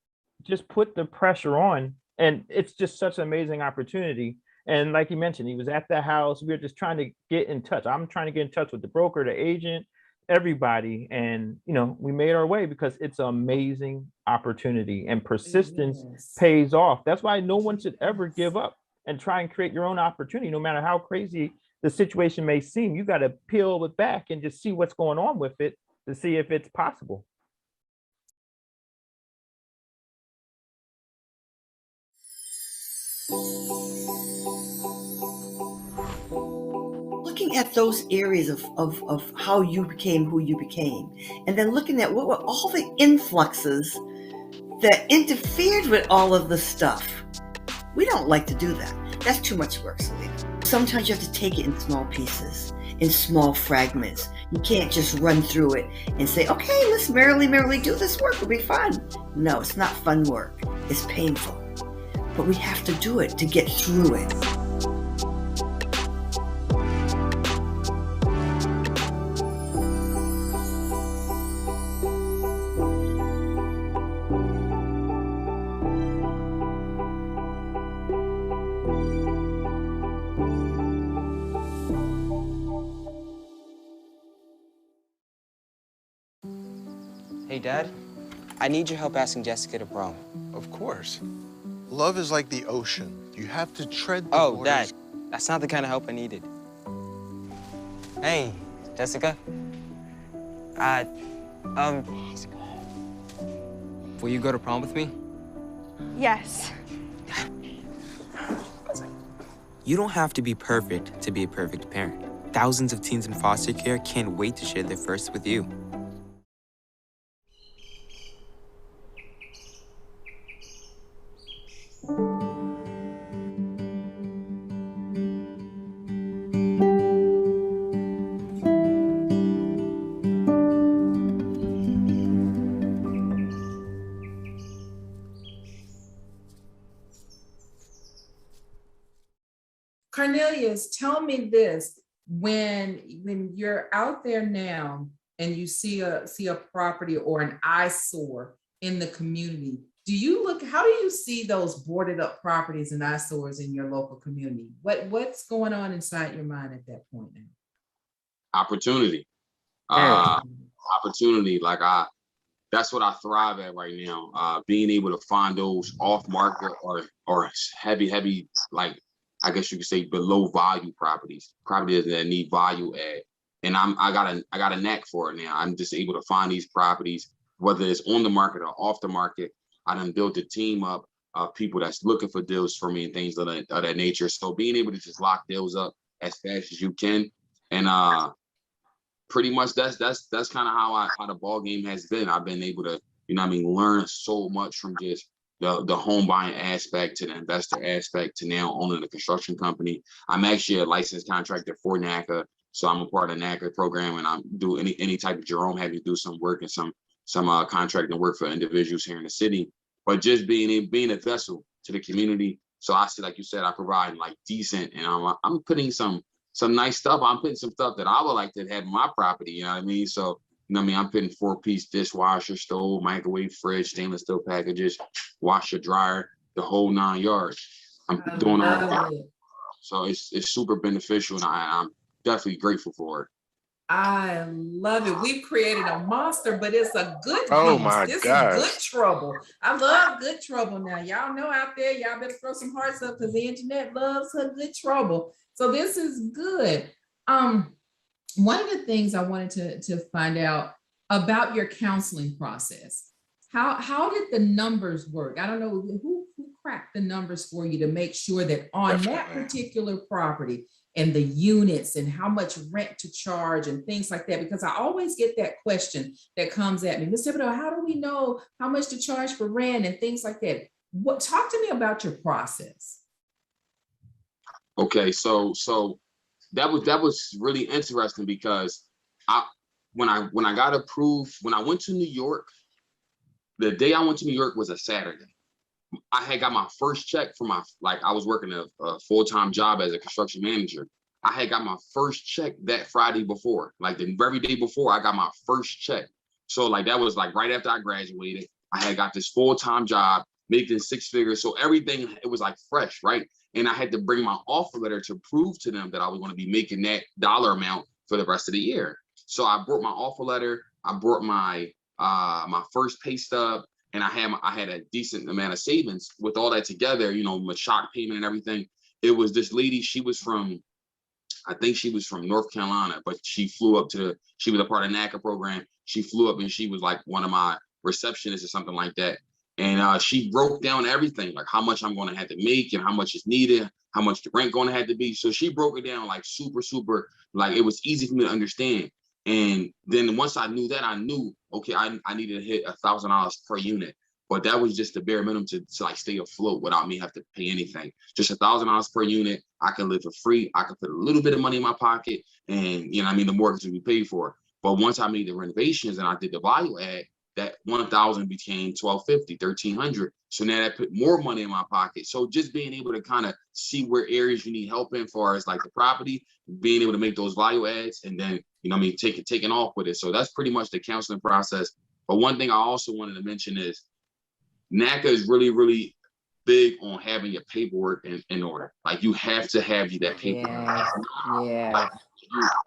just put the pressure on. And it's just such an amazing opportunity. And like you mentioned, he was at the house. We were just trying to get in touch. I'm trying to get in touch with the broker, the agent, everybody. And, we made our way because it's an amazing opportunity, and persistence pays off. That's why no one should ever give up and try and create your own opportunity. No matter how crazy the situation may seem, you got to peel it back and just see what's going on with it to see if it's possible. Looking at those areas of how you became who you became, and then looking at what were all the influxes that interfered with all of the stuff. We don't like to do that. That's too much work, Selena. Sometimes you have to take it in small pieces, in small fragments. You can't just run through it and say, okay, let's merrily do this work. It'll be fun. No, it's not fun work. It's painful. But we have to do it to get through it. Hey, Dad, I need your help asking Jessica to prom. Of course. Love is like the ocean. You have to tread the waters. waters. Dad, that's not the kind of help I needed. Hey, Jessica. Will you go to prom with me? Yes. You don't have to be perfect to be a perfect parent. Thousands of teens in foster care can't wait to share their first with you. Cornelius, tell me this: when you're out there now and you see a property or an eyesore in the community, how do you see those boarded up properties and eyesores in your local community? What's going on inside your mind at that point now? Opportunity. Opportunity. That's what I thrive at right now. Being able to find those off market or heavy, like I guess you could say below value properties that need value add. And I got a knack for it now. I'm just able to find these properties, whether it's on the market or off the market. I done built a team up of people that's looking for deals for me and things of that nature. So being able to just lock deals up as fast as you can, and pretty much that's kind of how the ball game has been. I've been able to, learn so much from just the home buying aspect to the investor aspect to now owning a construction company. I'm actually a licensed contractor for NACA, so I'm a part of the NACA program, and I do any type of Jerome have you do some work and some contracting work for individuals here in the city. But just being a vessel to the community. So I see, like you said, I provide like decent, and I'm putting some nice stuff. I'm putting some stuff that I would like to have in my property. You know what I mean? So I'm putting 4-piece dishwasher, stove, microwave, fridge, stainless steel packages, washer, dryer, the whole 9 yards. I'm doing all that. So it's super beneficial, and I'm definitely grateful for it. I love it. We've created a monster, but it's a good beast. Oh my This gosh. is good trouble. I love good trouble now. Y'all know out there, y'all better throw some hearts up because the internet loves her good trouble. So this is good. One of the things I wanted to find out about your counseling process. How did the numbers work? I don't know who cracked the numbers for you to make sure that on that particular property and the units and how much rent to charge and things like that, because I always get that question that comes at me, Ms. Thibodeau, how do we know how much to charge for rent and things like that? Talk to me about your process. Okay, so that was really interesting because when I got approved, when I went to New York, the day I went to New York was a Saturday. I had got my first check for I was working a full-time job as a construction manager. I had got my first check that Friday before, like the very day before I got my first check. So that was right after I graduated. I had got this full-time job, making 6 figures. So everything, it was fresh, right? And I had to bring my offer letter to prove to them that I was going to be making that dollar amount for the rest of the year. So I brought my offer letter, I brought my first pay stub, and I had a decent amount of savings. With all that together, my shock payment and everything. It was this lady, I think she was from North Carolina, but she flew up she was a part of the NACA program. She flew up and she was one of my receptionists or something like that. And she broke down everything, how much I'm going to have to make and how much is needed, how much the rent going to have to be. So she broke it down super, it was easy for me to understand. And then once I knew that, I knew, okay, I needed to hit $1,000 per unit. But that was just the bare minimum to stay afloat without me have to pay anything. Just $1,000 per unit. I can live for free. I can put a little bit of money in my pocket, and the mortgage will be paid for. But once I made the renovations and I did the value add, that 1,000 became 1,250, 1,300. So now that put more money in my pocket. So just being able to kind of see where areas you need help in, as far as the property, being able to make those value adds, and then taking off with it. So that's pretty much the counseling process. But one thing I also wanted to mention is NACA is really, really big on having your paperwork in order. You have to have that paperwork. Yeah.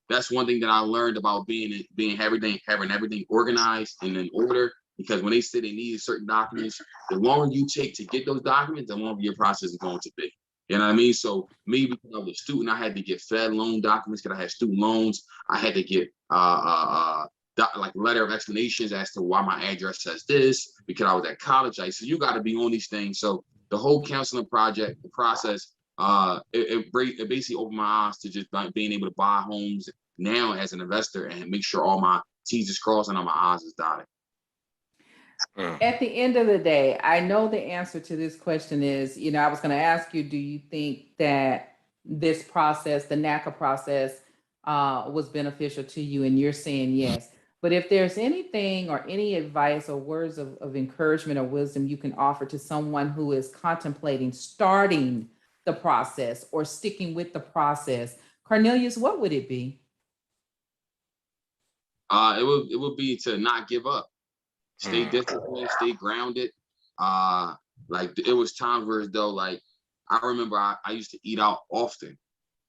That's one thing that I learned about having everything organized and in order. Because when they say they need certain documents, the longer you take to get those documents, the longer your process is going to be. You know what I mean? So me, because I was a student, I had to get Fed loan documents because I had student loans. I had to get letter of explanations as to why my address says this, because I was at college. So you got to be on these things. So the whole counseling process, it basically opened my eyes to just being able to buy homes now as an investor and make sure all my T's is crossed and all my I's is dotted. At the end of the day, I know the answer to this question is, I was going to ask you, do you think that this process, the NACA process, was beneficial to you? And you're saying yes. But if there's anything or any advice or words of encouragement or wisdom you can offer to someone who is contemplating starting the process or sticking with the process, Cornelius, what would it be? It would be to not give up. Stay disciplined, stay grounded, Like it was times where as though like I remember I used to eat out often.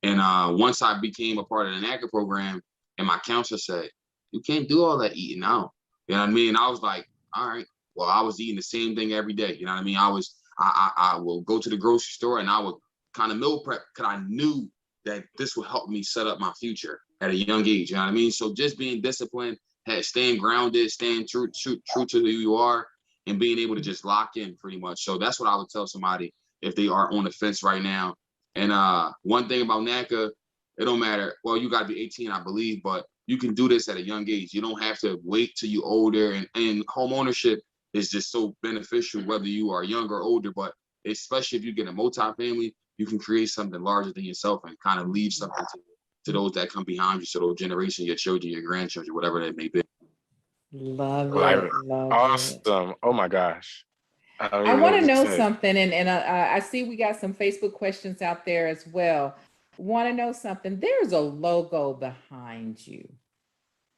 And once I became a part of the NACA program, and my counselor said, you can't do all that eating out. You know what I mean? I was like, all right, well, I was eating the same thing every day. You know what I mean? I will go to the grocery store and I would kind of meal prep because I knew that this would help me set up my future at a young age. You know what I mean? So just being disciplined, staying grounded, staying true to who you are, and being able to just lock in pretty much. So that's what I would tell somebody if they are on the fence right now. And one thing about NACA, it don't matter. Well, you got to be 18, I believe, but you can do this at a young age. You don't have to wait till you're older. And home ownership is just so beneficial, whether you are young or older. But especially if you get a multi-family, you can create something larger than yourself and kind of leave something to those that come behind you, to those generation, your children, your grandchildren, whatever that may be. Love Like, it. Love it. awesome. Oh my gosh. I want to know something, and I see we got some Facebook questions out there as well. Want to know something? There's a logo behind you.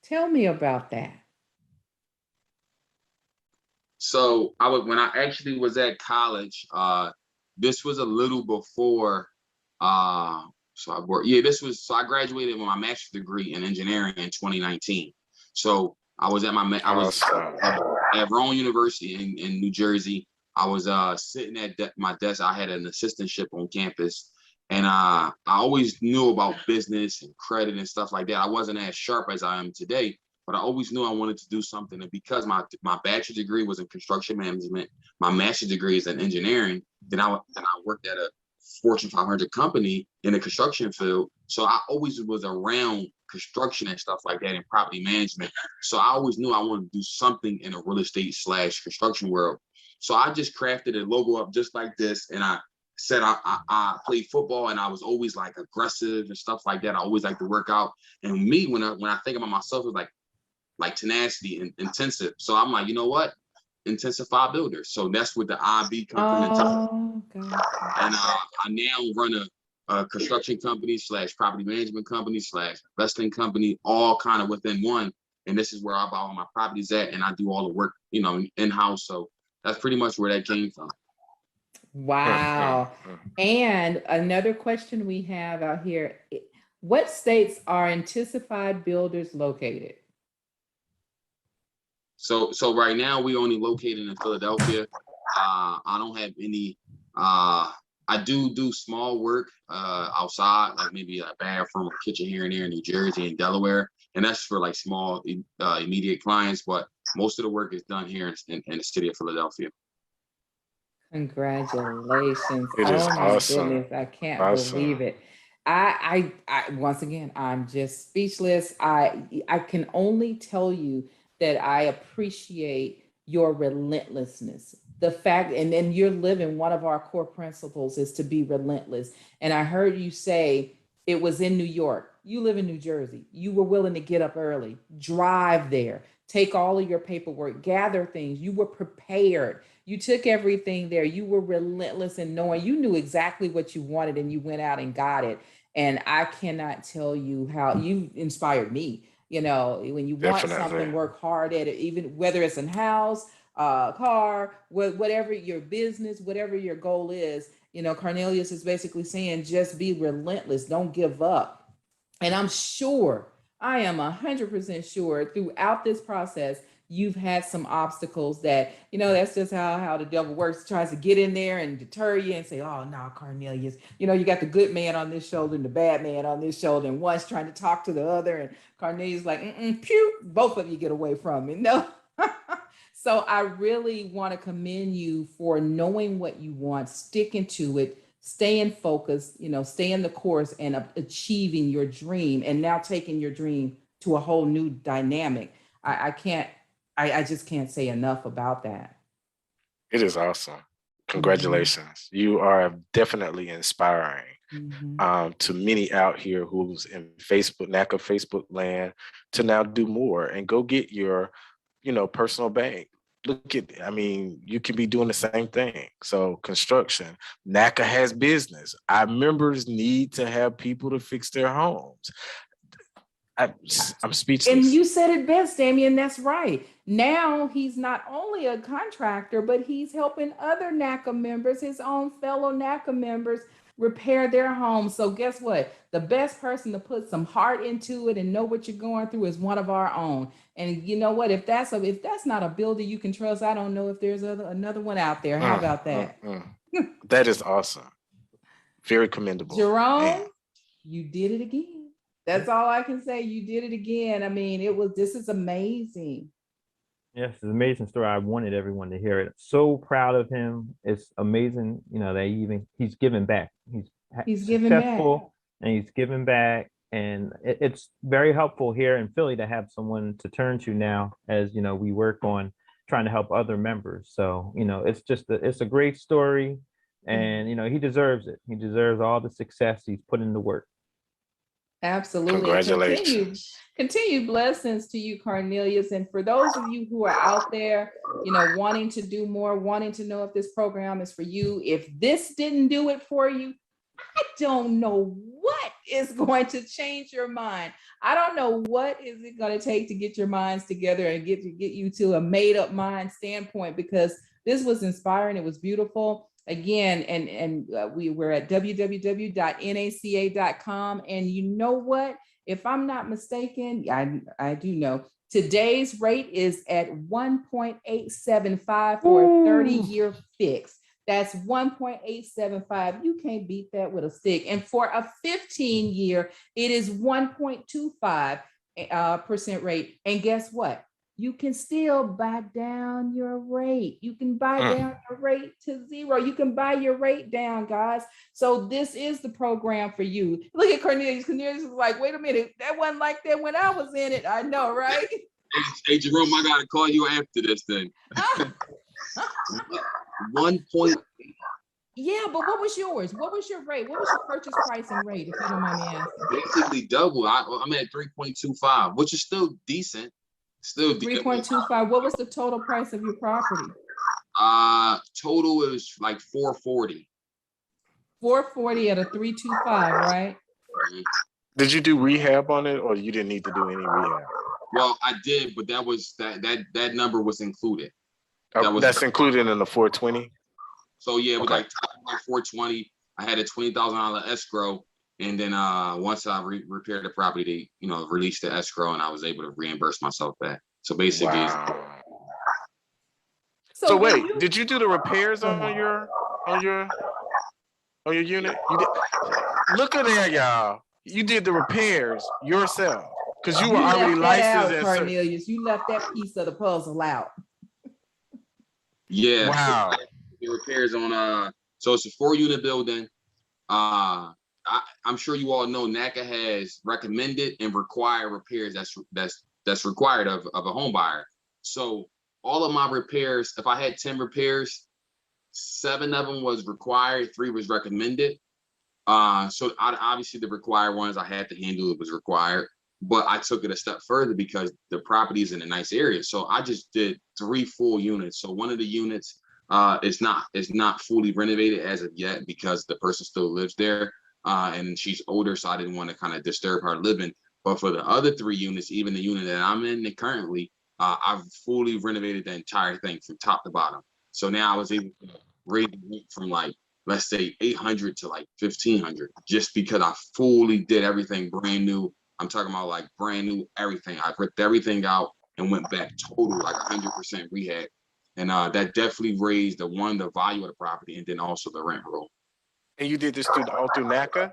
Tell me about that. So when I actually was at college, this was a little before. So I graduated with my master's degree in engineering in 2019. So I was at at Rowan University in New Jersey. I was sitting at my desk. I had an assistantship on campus, and I always knew about business and credit and stuff like that. I wasn't as sharp as I am today, but I always knew I wanted to do something. And because my bachelor's degree was in construction management, my master's degree is in engineering, then I worked at a Fortune 500 company in the construction field. So I always was around construction and stuff like that and property management. So I always knew I wanted to do something in a real estate / construction world. So I just crafted a logo up just like this. And I said I played football and I was always like aggressive and stuff like that. I always like to work out. And me, when I think about myself, it's like tenacity and intensive. So I'm like, you know what? Intensify Builders. So that's what the IB comes from. And I now run a construction company / property management company / investing company, all kind of within one. And this is where I buy all my properties at, and I do all the work, in-house. So that's pretty much where that came from. Wow. And another question we have out here, what states are Intensified Builders located? So right now we only located in Philadelphia. I don't have any. I do small work outside, like maybe a bathroom or kitchen here and there in New Jersey and Delaware, and that's for like small immediate clients. But most of the work is done here in the city of Philadelphia. Congratulations! It is my awesome. goodness, I can't Awesome. believe it. I once again, I'm just speechless. I can only tell you that I appreciate your relentlessness. The fact, and then you're living, one of our core principles is to be relentless. And I heard you say it was in New York. You live in New Jersey. You were willing to get up early, drive there, take all of your paperwork, gather things. You were prepared. You took everything there. You were relentless in knowing you knew exactly what you wanted and you went out and got it. And I cannot tell you how you inspired me. When you want something, work hard at it, even whether it's a house, car, whatever your business, whatever your goal is. Cornelius is basically saying, just be relentless. Don't give up. And I'm sure, I am 100% sure throughout this process, you've had some obstacles that, that's just how the devil works, tries to get in there and deter you and say, oh, no, Cornelius, you got the good man on this shoulder and the bad man on this shoulder, and one's trying to talk to the other, and Cornelius like, pew, both of you get away from me. No. So I really want to commend you for knowing what you want, sticking to it, staying focused, staying the course and achieving your dream, and now taking your dream to a whole new dynamic. I just can't say enough about that. It is awesome. Congratulations. You are definitely inspiring to many out here who's in NACA Facebook land to now do more and go get your, personal bank. You can be doing the same thing. So construction, NACA has business. Our members need to have people to fix their homes. I'm speechless. And you said it best, Damian. That's right. Now he's not only a contractor, but he's helping other NACA members, his own fellow NACA members, repair their homes. So guess what? The best person to put some heart into it and know what you're going through is one of our own. And you know what? If that's not a builder you can trust, I don't know if there's another one out there. How about that? That is awesome. Very commendable. Jerome, Man. You did it again. That's all I can say. You did it again. I mean, this is amazing. Yes, it's an amazing story. I wanted everyone to hear it. So proud of him. It's amazing, that he's giving back. He's giving back. Successful and he's giving back. And it's very helpful here in Philly to have someone to turn to now as, we work on trying to help other members. So, it's a great story and, he deserves it. He deserves all the success he's put into work. Absolutely. Congratulations. Continued blessings to you, Cornelius. And for those of you who are out there, wanting to do more, wanting to know if this program is for you, if this didn't do it for you, I don't know what is going to change your mind. I don't know what is it going to take to get your minds together and get you to a made up mind standpoint, because this was inspiring. It was beautiful. Again, and we were at www.naca.com. And you know what? If I'm not mistaken, I do know today's rate is at 1.875 for a 30-year fix. That's 1.875. You can't beat that with a stick. And for a 15-year, it is 1.25% rate. And guess what? You can still buy down your rate. You can buy down your rate to zero. You can buy your rate down, guys. So this is the program for you. Look at Cornelius. Cornelius was like, wait a minute, that wasn't like that when I was in it. I know, right? Hey, Jerome, I gotta call you after this thing. 1 point. Yeah, but what was yours? What was your rate? What was your purchase price and rate, if you don't mind me asking? Basically double. I'm at 3.25, which is still decent. Still 3.25. What was the total price of your property? Total is like 440. 440 at a 325, right? Did you do rehab on it, or you didn't need to do any rehab? Well, I did, but that number was included. That's included in the 420. So yeah, it was like 420. I had a $20,000 escrow. And then once I repaired the property, they, released the escrow, and I was able to reimburse myself back. So basically, So wait, did you do the repairs on your unit? You did. Look at there, y'all. You did the repairs yourself because you were already licensed. Out, Cornelius, you left that piece of the puzzle out. Yeah. Wow. The repairs on so it's a 4-unit building. I'm sure you all know NACA has recommended and required repairs that's required of a home buyer. So all of my repairs, if I had 10 repairs, 7 of them was required, 3 was recommended. So obviously the required ones I had to handle, it was required, but I took it a step further because the property is in a nice area. So I just did 3 full units. So one of the units is not fully renovated as of yet because the person still lives there. And she's older, so I didn't want to kind of disturb her living. But for the other 3 units, even the unit that I'm in currently, I've fully renovated the entire thing from top to bottom. So now I was able to raise the rent from like, let's say 800 to like 1,500, just because I fully did everything brand new. I'm talking about like brand new everything. I ripped everything out and went back total like 100% rehab. And that definitely raised the value of the property and then also the rent roll. And you did this all through NACA?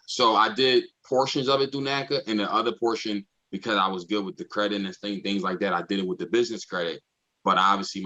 So I did portions of it through NACA, and the other portion, because I was good with the credit and things like that, I did it with the business credit. But obviously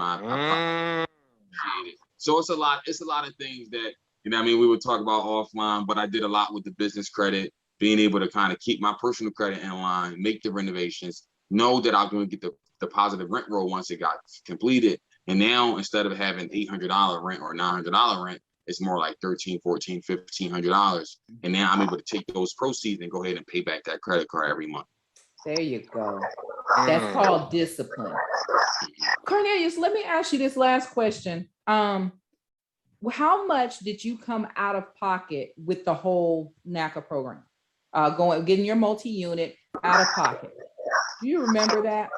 so it's a lot of things that, we would talk about offline, but I did a lot with the business credit, being able to kind of keep my personal credit in line, make the renovations, know that I'm going to get the positive rent roll once it got completed. And now instead of having $800 rent or $900 rent, it's more like $1,300, $1,400, $1,500. And now I'm able to take those proceeds and go ahead and pay back that credit card every month. There you go. That's called discipline. Cornelius, let me ask you this last question. How much did you come out of pocket with the whole NACA program? Getting your multi-unit out of pocket. Do you remember that?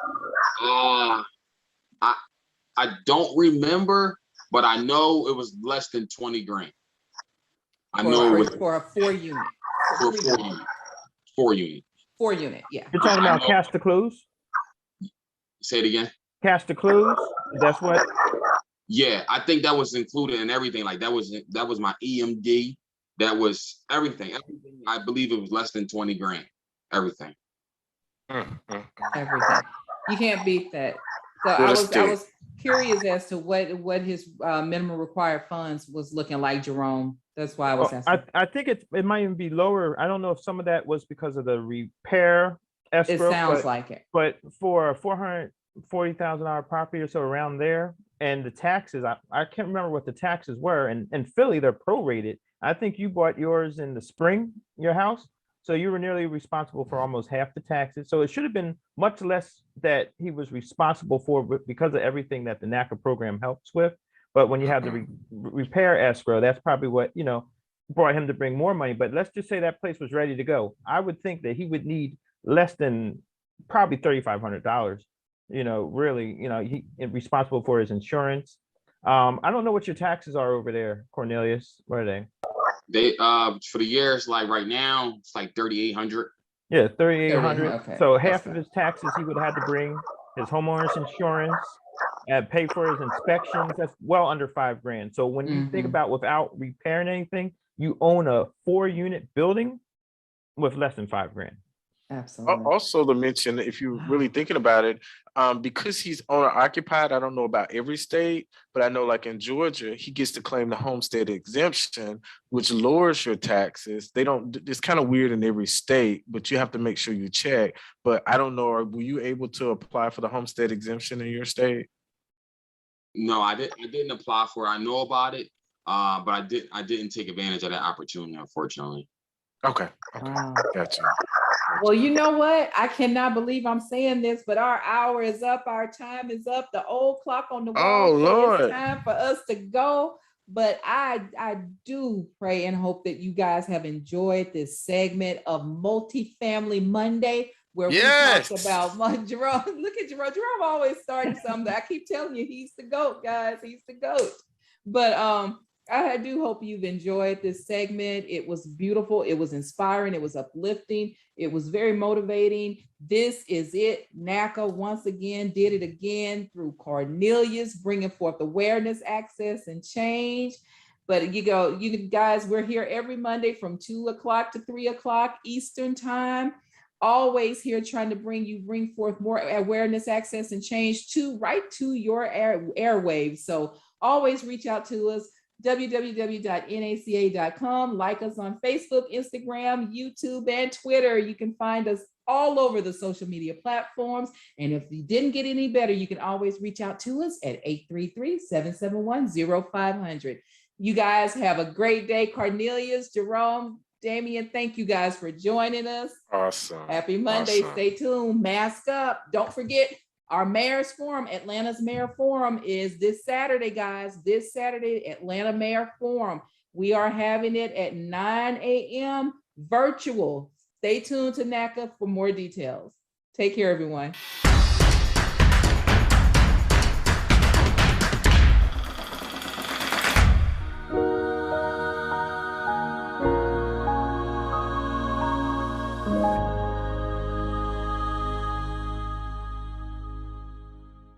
I don't remember, but I know it was less than 20 grand. I know it was for a 4-unit. for 4 unit. 4 unit. 4-unit, yeah. You're talking about cash to close? Say it again. Cash to close? That's what? Yeah, I think that was included in everything. Like that was my EMD. That was everything. Everything. I believe it was less than 20 grand. Everything. Everything. You can't beat that. So Real I estate. was curious as to what his minimum required funds was looking like, Jerome. That's why I was Well, asking. I think it might even be lower. I don't know if some of that was because of the repair escrow. It sounds but, like it. But for a $440,000 property or so around there, and the taxes, I can't remember what the taxes were. And in Philly, they're prorated. I think you bought yours in the spring, your house. So you were nearly responsible for almost half the taxes. So it should have been much less that he was responsible for because of everything that the NACA program helps with. But when you have the repair escrow, that's probably what, brought him to bring more money. But let's just say that place was ready to go. I would think that he would need less than probably $3,500, really, he responsible for his insurance. I don't know what your taxes are over there, Cornelius. What are they? They for the years, like right now, it's like 3,800. Yeah, 3,800. Okay. So half of his taxes he would have to bring, his homeowner's insurance, and pay for his inspections. That's well under $5,000. So when you think about without repairing anything, you own a 4-unit building with less than $5,000. Absolutely. Also to mention, if you're really thinking about it, because he's owner occupied, I don't know about every state, but I know like in Georgia, he gets to claim the homestead exemption, which lowers your taxes. It's kind of weird in every state, but you have to make sure you check. But I don't know, were you able to apply for the homestead exemption in your state? No, I didn't apply for it. I know about it, but I didn't take advantage of that opportunity, unfortunately. Okay. Wow. Gotcha. Well, you know what? I cannot believe I'm saying this, but our hour is up. Our time is up. The old clock on the wall. Oh, Lord. It's time for us to go. But I do pray and hope that you guys have enjoyed this segment of Multifamily Monday, where we talked about Jerome. Look at Jerome. Jerome always starting something. I keep telling you, he's the GOAT, guys. He's the GOAT. But I do hope you've enjoyed this segment. It was beautiful. It was inspiring. It was uplifting. It was very motivating. This is it. NACA once again did it again through Cornelius, bringing forth awareness, access, and change. But you guys, we're here every Monday from 2 o'clock to 3 o'clock Eastern time. Always here trying to bring forth more awareness, access, and change right to your airwaves. So always reach out to us. www.naca.com. Like us on Facebook, Instagram, YouTube, and Twitter. You can find us all over the social media platforms. And if you didn't get any better, you can always reach out to us at 833-771-0500. You guys have a great day. Cornelius, Jerome, Damian, thank you guys for joining us. Awesome. Happy Monday. Awesome. Stay tuned. Mask up. Don't forget, our Mayor's Forum, Atlanta's Mayor Forum, is this Saturday, guys. This Saturday, Atlanta Mayor Forum. We are having it at 9 a.m. virtual. Stay tuned to NACA for more details. Take care, everyone.